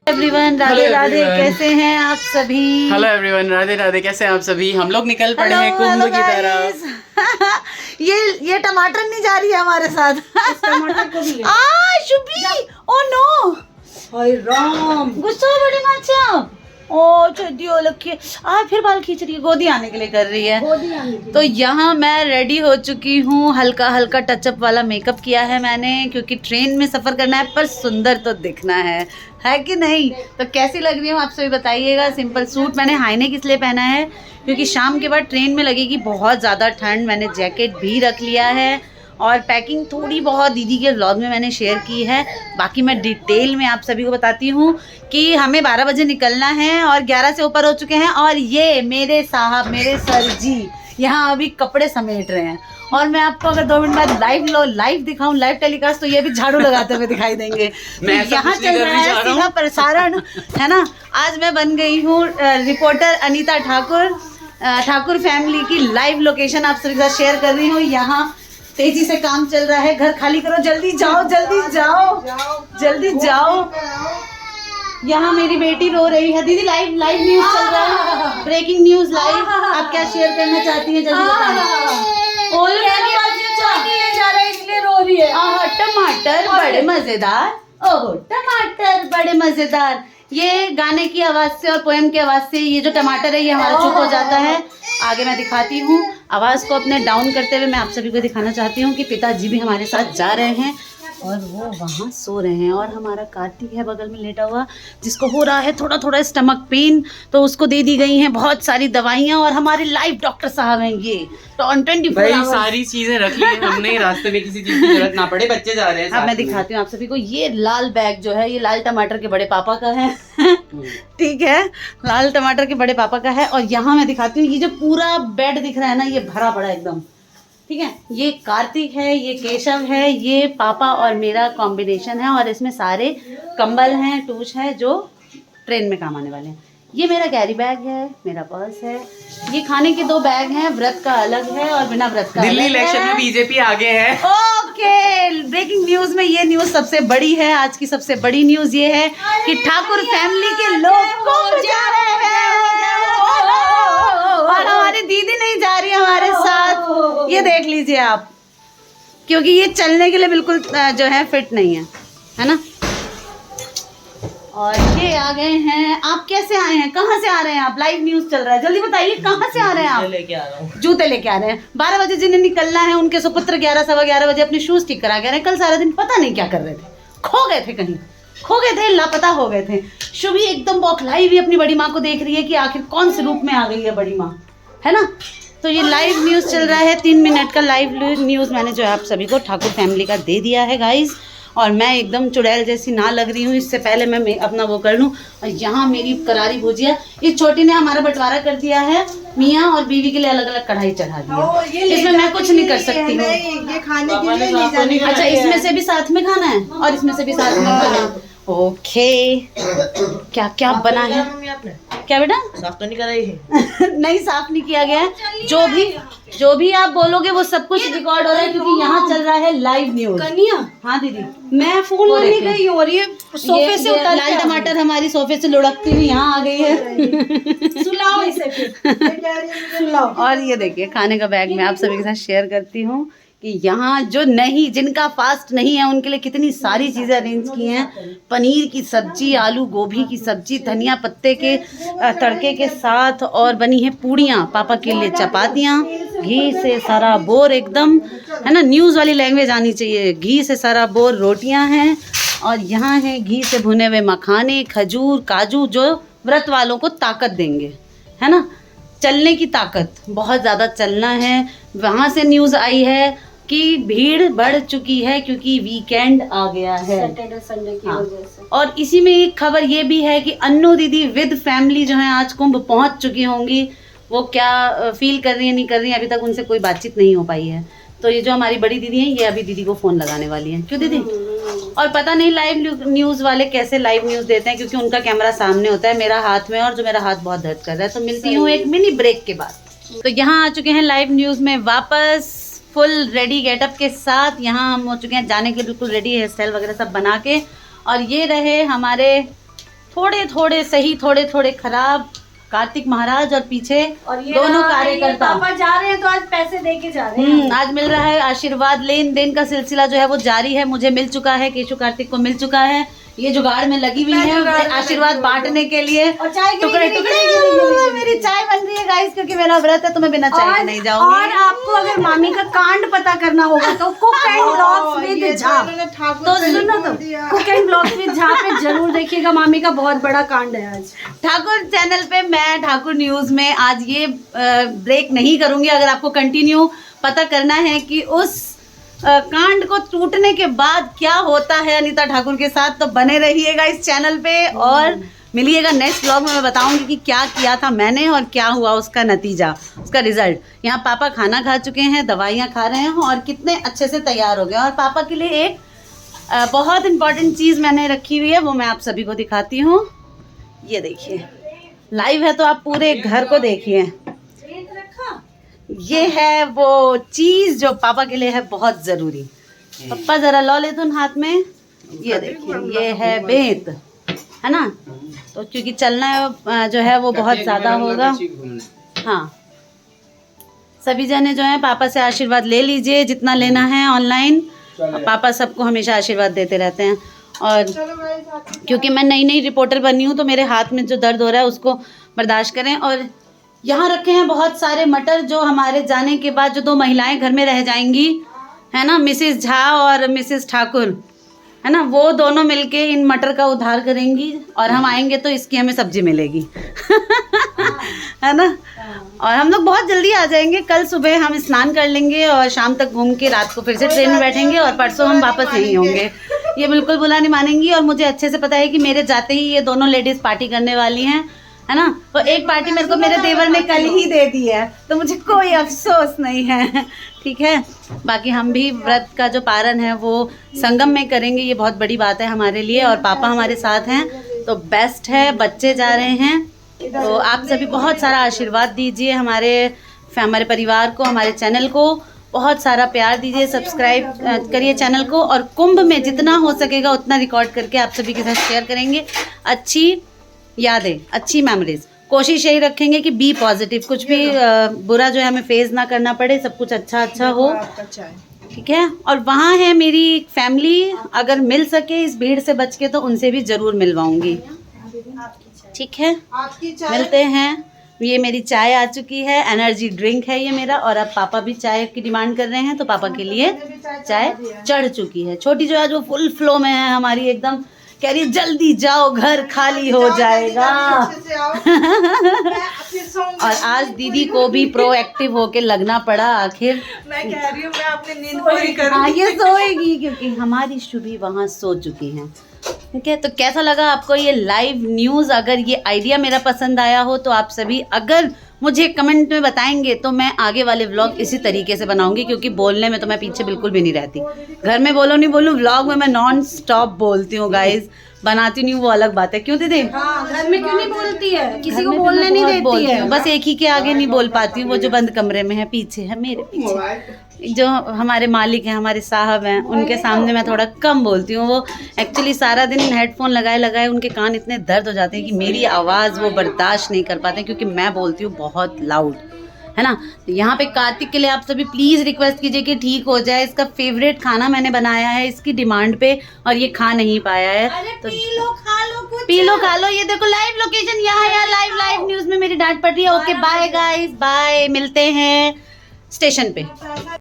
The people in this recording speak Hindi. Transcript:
एवरीवन, राधे राधे। कैसे हैं आप सभी? Hello everyone, Radhe Radhe. कैसे हैं आप सभी? हम लोग निकल पड़े हैं कुंभ की तरफ। ये टमाटर नहीं जा रही है हमारे साथ। टमाटर को भी शुभी, ओ नो, हाय राम, गुस्सा बड़ी माचा। ओ चड्डी लखी फिर बाल खींच रही है, गोदी आने के लिए कर रही है। तो यहाँ मैं रेडी हो चुकी हूँ, हल्का हल्का टचअप वाला मेकअप किया है मैंने, क्योंकि ट्रेन में सफ़र करना है पर सुंदर तो दिखना है कि नहीं? तो कैसी लग रही हूँ आप सभी बताइएगा। सिंपल सूट मैंने हाईनेक इसलिए पहना है क्योंकि शाम के बाद ट्रेन में लगेगी बहुत ज़्यादा ठंड। मैंने जैकेट भी रख लिया है और पैकिंग थोड़ी बहुत दीदी के व्लॉग में मैंने शेयर की है। बाकी मैं डिटेल में आप सभी को बताती हूँ कि हमें 12 बजे निकलना है और 11 से ऊपर हो चुके हैं। और ये मेरे साहब, मेरे सर जी यहाँ अभी कपड़े समेट रहे हैं। और मैं आपको अगर 2 मिनट बाद लाइव दिखाऊं, लाइव टेलीकास्ट, तो ये भी झाड़ू लगाते हुए दिखाई देंगे। यहाँ चल रहा है सीधा प्रसारण, है ना। आज मैं बन गई हूँ रिपोर्टर अनीता ठाकुर फैमिली की लाइव लोकेशन आप सभी के साथ शेयर कर रही हूँ। यहाँ तेजी से काम चल रहा है, घर खाली करो, जल्दी जाओ जल्दी जाओ जल्दी जाओ। यहाँ मेरी बेटी रो रही है। दीदी लाइव न्यूज चल रहा है, ब्रेकिंग न्यूज लाइव। आप क्या शेयर करना चाहती हैं जल्दी बताएं। इसलिए रो रही है। टमाटर बड़े मजेदार, ओहो टमाटर बड़े मजेदार। ये गाने की आवाज से और पोएम की आवाज से ये जो टमाटर है ये हमारा चुप हो जाता है। आगे मैं दिखाती हूँ। आवाज को अपने डाउन करते हुए मैं आप सभी को दिखाना चाहती हूँ कि पिताजी भी हमारे साथ जा रहे हैं और वो वहाँ सो रहे हैं। और हमारा कार्तिक है बगल में लेटा हुआ, जिसको हो रहा है थोड़ा थोड़ा स्टमक पेन, तो उसको दे दी गई हैं बहुत सारी दवाइयाँ। और हमारे लाइव डॉक्टर साहब हैं ये, तो ऑन 24 सारी चीजें रख ली हैं हमने, रास्ते में किसी चीज की जरूरत ना पड़े। बच्चे जा रहे हैं। अब मैं दिखाती हूँ आप सभी को। ये लाल बैग जो है ये लाल टमाटर के बड़े पापा का है। ठीक है, लाल टमाटर के बड़े पापा का है। और यहाँ मैं दिखाती हूँ, ये जो पूरा बेड दिख रहा है ना, ये भरा पड़ा एकदम। ठीक है, ये कार्तिक है, ये केशव है, ये पापा और मेरा कॉम्बिनेशन है। और इसमें सारे कंबल हैं, टूच है जो ट्रेन में काम आने वाले हैं। ये मेरा कैरी बैग है, मेरा पर्स है। ये खाने के 2 बैग हैं, व्रत का अलग है और बिना व्रत का। दिल्ली इलेक्शन में बीजेपी आगे है। ओके, ब्रेकिंग न्यूज में ये न्यूज सबसे बड़ी है। आज की सबसे बड़ी न्यूज ये है कि ठाकुर फैमिली के लोग कुंभ जा रहे हैं और हमारी दीदी नहीं जा रही हमारे साथ। ये देख लीजिए आप, क्योंकि ये चलने के लिए बिल्कुल जो है फिट नहीं है ना। और ये आ गए हैं। आप कैसे आए हैं, कहाँ से आ रहे हैं आप? लाइव न्यूज चल रहा है, जल्दी बताइए कहाँ से आ रहे हैं आप? लेके आ रहा हूँ, जूते लेके आ रहे हैं। 12 बजे जिन्हें निकलना है उनके सुपुत्र 11 सवा 11 बजे अपने शूज ठीक करा के रहे हैं। कल सारा दिन पता नहीं क्या कर रहे थे, खो गए थे, कहीं खो गए थे, लापता हो गए थे। शुभी एकदम बौखलाई हुई अपनी बड़ी माँ को देख रही है कि आखिर कौन से रूप में आ गई है बड़ी माँ, है ना। तो ये लाइव न्यूज चल रहा है, 3 मिनट का लाइव न्यूज मैंने जो है आप सभी को ठाकुर फैमिली का दे दिया है गाइज। और मैं एकदम चुड़ैल जैसी ना लग रही हूँ, इससे पहले मैं अपना वो कर लूँ। और यहाँ मेरी करारी भुजिया, इस छोटी ने हमारा बंटवारा कर दिया है, मियाँ और बीवी के लिए अलग अलग कढ़ाई चढ़ा दी है। इसमें मैं कुछ नहीं कर सकती हूँ। ये खाने के लिए ले जाने का। अच्छा, इसमें से भी साथ में खाना है और इसमें से भी साथ में खाना है। ओके, क्या क्या बना है? क्या बेटा? साफ तो नहीं कराई है? नहीं, साफ नहीं किया गया है। जो भी आप बोलोगे वो सब कुछ रिकॉर्ड हो रहा है, क्योंकि यहाँ चल रहा है लाइव न्यूज। कन्या, हाँ दीदी, मैं फोन लेने गई हूँ और ये सोफे से उतर लाल टमाटर हमारी सोफे से लुढ़कती हुई यहाँ आ गई है। सुलाओ इसे फिर। सुलाओ। और ये देखिए खाने का बैग मैं आप सभी के साथ शेयर करती हूँ कि यहाँ जो नहीं, जिनका फास्ट नहीं है उनके लिए कितनी सारी चीज़ें अरेंज की हैं। पनीर की सब्जी, आलू गोभी की सब्जी, धनिया पत्ते के तड़के के साथ, और बनी है पूड़ियाँ, पापा के लिए चपातियाँ, घी से सारा बोर एकदम, है ना, न्यूज़ वाली लैंग्वेज आनी चाहिए। घी से सारा बोर रोटियाँ हैं। और यहाँ है घी से भुने हुए मखाने, खजूर, काजू, जो व्रत वालों को ताकत देंगे, है ना, चलने की ताकत। बहुत ज़्यादा चलना है। वहाँ से न्यूज़ आई है कि भीड़ बढ़ चुकी है क्योंकि वीकेंड आ गया है, सैटरडे संडे की वजह से। और इसी में एक खबर ये भी है कि अन्नू दीदी विद फैमिली जो है आज कुंभ पहुंच चुकी होंगी। वो क्या फील कर रही है, नहीं कर रही है, अभी तक उनसे कोई बातचीत नहीं हो पाई है। तो ये जो हमारी बड़ी दीदी हैं, ये अभी दीदी को फ़ोन लगाने वाली हैं। क्यों दीदी? और पता नहीं लाइव न्यूज़ वाले कैसे लाइव न्यूज़ देते हैं, क्योंकि उनका कैमरा सामने होता है, मेरा हाथ में, और जो मेरा हाथ बहुत दर्द कर रहा है। तो मिलती हूँ एक मिनी ब्रेक के बाद। तो यहाँ आ चुके हैं लाइव न्यूज़ में वापस, फुल रेडी गेटअप के साथ। यहाँ हम हो चुके हैं जाने के लिए बिल्कुल रेडी, हेयर स्टाइल वगैरह सब बना के। और ये रहे हमारे थोड़े थोड़े सही, थोड़े थोड़े खराब। कार्तिक महाराज और पीछे और ये दोनों रहा, ये कार्यकर्ता। पापा जा रहे हैं तो आज पैसे दे के जा रहे हैं। आज मिल रहा है आशीर्वाद। लेन देन का सिलसिला जो है वो जारी है। मुझे मिल चुका है, केशु कार्तिक को मिल चुका है। ये जुगाड़ में लगी हुई है आशीर्वाद बांटने के लिए। और चाय गिरी, टुकड़े गिरी, टुकड़े गिरी, गिरी, गिरी, मेरी चाय बन रही है गाइस, क्योंकि मेरा व्रत है तो मैं बिना चाय के नहीं जाऊंगी। और आपको अगर मामी का कांड पता करना होगा तो cook and blogs with Jha, तो सुनो तो cook and blogs with Jha पे जरूर देखिएगा। मामी का बहुत बड़ा कांड है आज ठाकुर चैनल पे। मैं ठाकुर न्यूज में आज ये ब्रेक नहीं करूंगी। अगर आपको कंटिन्यू पता करना है कि उस कांड को टूटने के बाद क्या होता है अनीता ठाकुर के साथ, तो बने रहिएगा इस चैनल पे और मिलिएगा नेक्स्ट व्लॉग में। मैं बताऊंगी कि क्या किया था मैंने और क्या हुआ उसका नतीजा, उसका रिजल्ट। यहाँ पापा खाना खा चुके हैं, दवाइयाँ खा रहे हैं और कितने अच्छे से तैयार हो गए। और पापा के लिए एक बहुत इम्पॉर्टेंट चीज़ मैंने रखी हुई है, वो मैं आप सभी को दिखाती हूँ। ये देखिए, लाइव है तो आप पूरे घर को देखिए। ये है वो चीज जो पापा के लिए है बहुत जरूरी। पापा जरा लो ले तुम हाथ में। ये देखिए, ये है बेत, है ना। तो क्योंकि चलना जो है वो बहुत ज्यादा होगा। हाँ, सभी जने जो है पापा से आशीर्वाद ले लीजिए जितना लेना है ऑनलाइन। पापा सबको हमेशा आशीर्वाद देते रहते हैं। और क्योंकि मैं नई नई रिपोर्टर बनी हूँ तो मेरे हाथ में जो दर्द हो रहा है उसको बर्दाश्त करें। और यहाँ रखे हैं बहुत सारे मटर, जो हमारे जाने के बाद जो 2 महिलाएं घर में रह जाएंगी, है ना, मिसेस झा और मिसेस ठाकुर, है ना, वो दोनों मिलके इन मटर का उद्धार करेंगी और हम आएंगे तो इसकी हमें सब्जी मिलेगी। है ना। और हम लोग बहुत जल्दी आ जाएंगे। कल सुबह हम स्नान कर लेंगे और शाम तक घूम के रात को फिर से ट्रेन में बैठेंगे और परसों हम वापस यहीं होंगे। ये बिल्कुल बुरा नहीं मानेंगी। और मुझे अच्छे से पता है कि मेरे जाते ही ये दोनों लेडीज पार्टी करने वाली हैं, है ना। तो एक पार्टी मेरे को मेरे देवर ने कल ही दे दी है, तो मुझे कोई अफसोस नहीं है। ठीक है। बाकी हम भी व्रत का जो पारण है वो संगम में करेंगे। ये बहुत बड़ी बात है हमारे लिए और पापा हमारे साथ हैं तो बेस्ट है। बच्चे जा रहे हैं तो आप सभी बहुत सारा आशीर्वाद दीजिए हमारे परिवार को, हमारे चैनल को बहुत सारा प्यार दीजिए। सब्सक्राइब करिए चैनल को और कुंभ में जितना हो सकेगा उतना रिकॉर्ड करके आप सभी के साथ शेयर करेंगे। अच्छी यादें, अच्छी मेमोरीज। कोशिश यही रखेंगे कि बी पॉजिटिव, कुछ भी बुरा जो है हमें फेस ना करना पड़े, सब कुछ अच्छा अच्छा हो। ठीक है। और वहाँ है मेरी फैमिली, अगर मिल सके इस भीड़ से बच के तो उनसे भी ज़रूर मिलवाऊंगी। ठीक है, मिलते हैं। ये मेरी चाय आ चुकी है, एनर्जी ड्रिंक है ये मेरा। और अब पापा भी चाय की डिमांड कर रहे हैं तो पापा के लिए चाय चढ़ चुकी है। छोटी जो है जो फुल फ्लो में है हमारी, एकदम कह रही जल्दी जाओ घर खाली हो जाएगा। और आज दीदी को भी प्रोएक्टिव होके लगना पड़ा। आखिर मैं कह रही हूँ मैं अपनी नींद पूरी करूँ। हाँ, ये सोएगी क्योंकि हमारी शुभी वहाँ सो चुकी हैं। ठीक है। तो कैसा लगा आपको ये लाइव न्यूज़? अगर ये आइडिया मेरा पसंद आया हो तो आप सभी अगर मुझे कमेंट में बताएंगे तो मैं आगे वाले व्लॉग इसी तरीके से बनाऊंगी, क्योंकि बोलने में तो मैं पीछे बिल्कुल भी नहीं रहती। घर में बोलो नहीं बोलूँ, व्लॉग में मैं नॉन स्टॉप बोलती हूँ गाइज। बनाती नहीं हूँ वो अलग बात है। क्यों दीदी? घर में क्यों नहीं बोलती है? किसी घर को में तो बोलने मैं नहीं बहुत देती बोलती है। हूँ, बस एक ही के आगे नहीं बोल पाती हूँ। वो जो बंद कमरे में है, पीछे है, मेरे पीछे जो हमारे मालिक हैं, हमारे साहब हैं, उनके सामने मैं थोड़ा कम बोलती हूँ। वो एक्चुअली सारा दिन हेडफोन लगाए लगाए उनके कान इतने दर्द हो जाते हैं कि मेरी आवाज़ वो बर्दाश्त नहीं कर पाते, क्योंकि मैं बोलती हूँ बहुत लाउड, है ना। यहाँ पे कार्तिक के लिए आप सभी प्लीज़ रिक्वेस्ट कीजिए कि ठीक हो जाए। इसका फेवरेट खाना मैंने बनाया है इसकी डिमांड पे और ये खा नहीं पाया है। तो पी लो खा लो। ये देखो लाइव लोकेशन यहाँ है, लाइव न्यूज़ में मेरी डांट पड़ रही है। ओके बाय गाइस, बाय, मिलते हैं स्टेशन पे।